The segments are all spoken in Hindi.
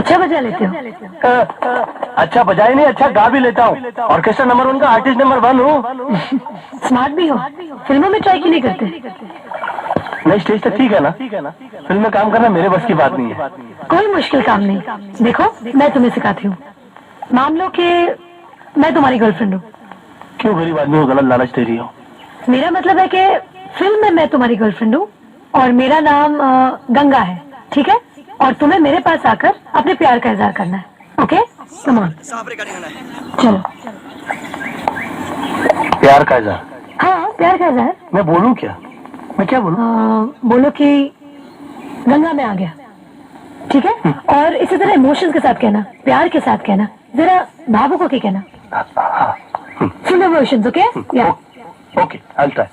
अच्छा बजा लेते हो? अच्छा बजा ही नहीं, अच्छा गा भी लेता हूँ। ऑर्केस्ट्रा नंबर 1 का आर्टिस्ट नंबर 1 हूँ। स्मार्ट भी हो। फिल्मों में ट्राई क्यों नहीं करते? नहीं, स्टेज तक ठीक है ना, फिल्म में काम करना मेरे बस की बात नहीं है। कोई मुश्किल काम नहीं। देखो मैं तुम्हें सिखाती हूँ। मान लो कि मैं तुम्हारी गर्लफ्रेंड हूँ। क्यों गरीब आदमी को गलत लालच दे रही हो? मेरा मतलब है कि फिल्म में मैं तुम्हारी गर्लफ्रेंड हूँ और मेरा नाम गंगा है, ठीक है? और तुम्हें मेरे पास आकर अपने प्यार का इजहार करना है। Okay, come on. चलो। प्यार का इजहार? हाँ, प्यार का इजहार। मैं बोलूँ क्या? मैं क्या बोलूँ? बोलो कि गंगा में आ गया, ठीक है? और इसी तरह इमोशंस के साथ कहना, प्यार के साथ कहना, जरा भावुक होके कहना। Full emotions, okay? या ओके, I'll try.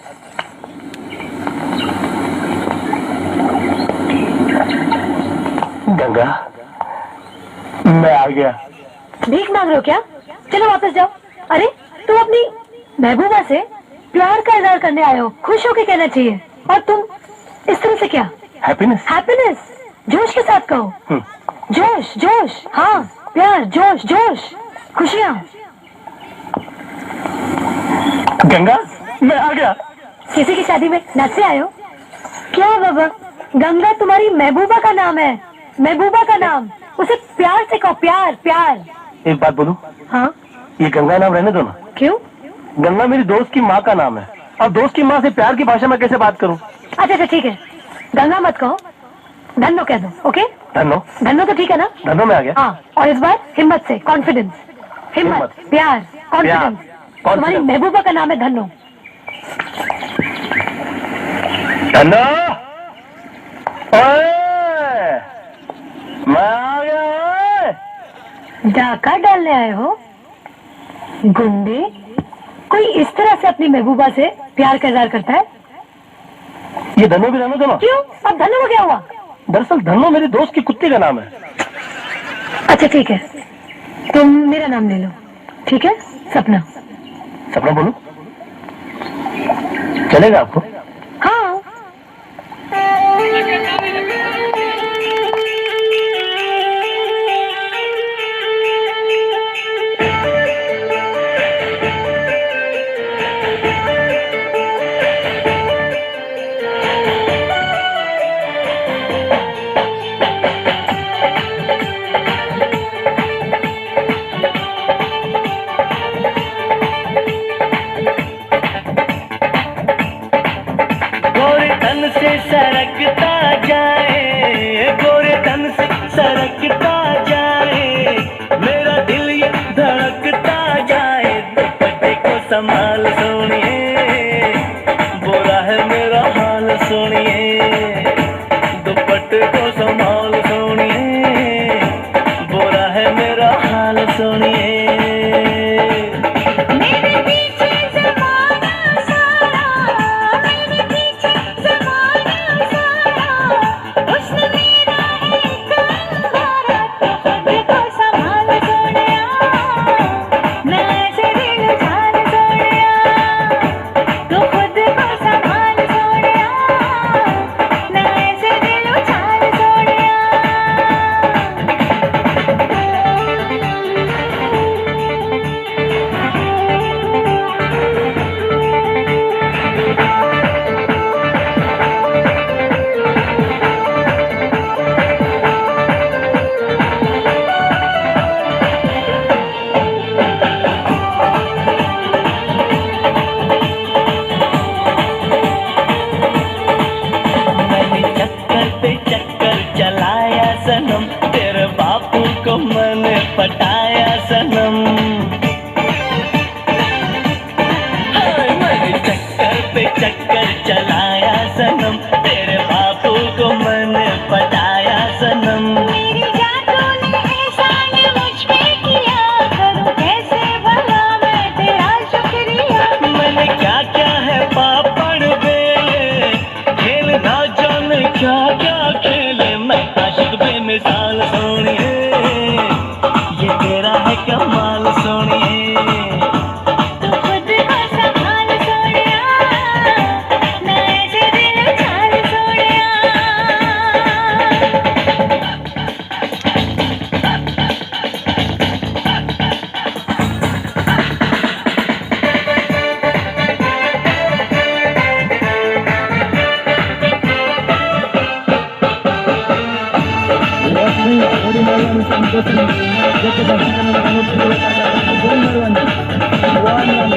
गंगा, मैं आ गया। भीख मांग रहे हो क्या? चलो वापस जाओ। अरे तुम अपनी महबूबा से प्यार का इजहार करने आए हो, खुश होके कहना चाहिए। और तुम इस तरह से क्या? हैप्पीनेस? हैप्पीनेस, जोश के साथ कहो। जोश जोश, हाँ, प्यार, जोश जोश, खुशियाँ। गंगा, मैं आ गया। किसी की शादी में नाचने आए हो क्या बाबा? गंगा तुम्हारी महबूबा का नाम है, महबूबा का नाम। उसे प्यार से कहो, प्यार प्यार। एक बात बोलूं? हाँ। ये गंगा नाम रहने दो ना। क्यों? गंगा मेरी दोस्त की माँ का नाम है, और दोस्त की माँ से प्यार की भाषा में कैसे बात करूं? अच्छा ठीक है, गंगा मत कहो, धन्नो कह दो। ओके, धन्नो। धन्नो तो ठीक है ना? धन्नो में आ गया। हाँ, और इस बार हिम्मत से, कॉन्फिडेंस। हिम्मत, प्यार, कॉन्फिडेंस। तुम्हारी महबूबा का नाम है धन्नो। धन्नो, मैं आ गया। डाका डालने आए हो गुंडे? कोई इस तरह से अपनी महबूबा से प्यार का इजहार करता है? ये धन्नो भी रहने दो ना। क्यों? अब धन्नो को क्या हुआ? दरअसल धन्नो मेरी दोस्त की कुत्ते का नाम है। अच्छा ठीक है, तुम मेरा नाम ले लो, ठीक है? सपना। सपना बोलूं? चलेगा आपको? हाँ। सरकता जाए, गोरे तन से सरकता जाए, मेरा दिल ये धड़कता जाए। दुपट्टे को संभाल सोनिए, बुरा है मेरा हाल सोनिए। दुपट्टे को संभाल सोनिए, बुरा है मेरा हाल सोनिए। मैंने पटाया सनम, मैंने चक्कर पे चक्कर चलाया सनम, तेरे बापू को मैंने पटाया सनम। मेरी जादू ने एहसान मुझ पे किया, करूं कैसे भला मैं तेरा शुक्रिया। मैंने क्या क्या है पापड़ बेले, खेल ना जाने क्या क्या खेले, मैं आशिक बेमिसाल सोनिए, ये तेरा है कमाल।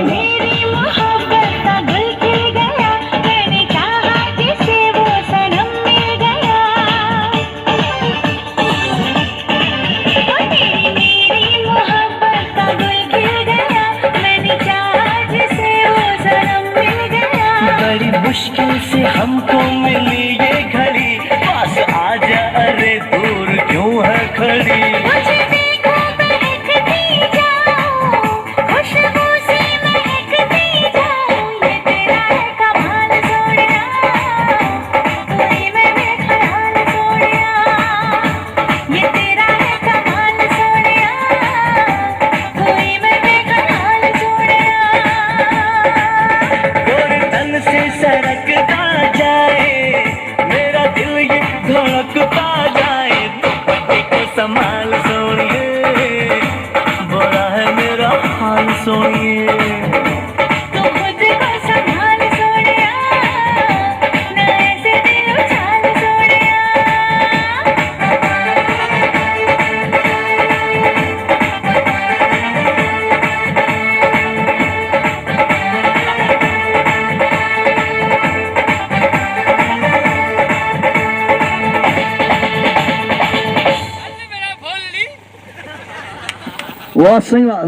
मेरी मोहब्बत का गुल खिल गया, मैंने चाहा जिसे वो सनम मिल गया। मेरी मोहब्बत का गुल खिल गया, मैंने चाहा जिसे वो सनम मिल गया। बड़ी मुश्किल से हमको मिली ये घड़ी, पास आजा अरे दूर क्यों है खड़ी। मुझे देखो महकती जाऊं, खुशबू से महकती जाऊं, ये तेरा है कमाल सोनिया, कोई मैं बेख्याल सोनिया। ये तेरा है कमाल सोनिया, कोई मैं बेख्याल सोनिया। गोरे तन से सरकता जाए, मेरा दिल ये धड़कता जाए। दुपट्टे को संभाल सोनिए, बुरा है मेरा हाल सोनिए। तू खुद को संभाल सोनिया, ना ऐसे दिल उछाल सोनिया। वाह सही बात।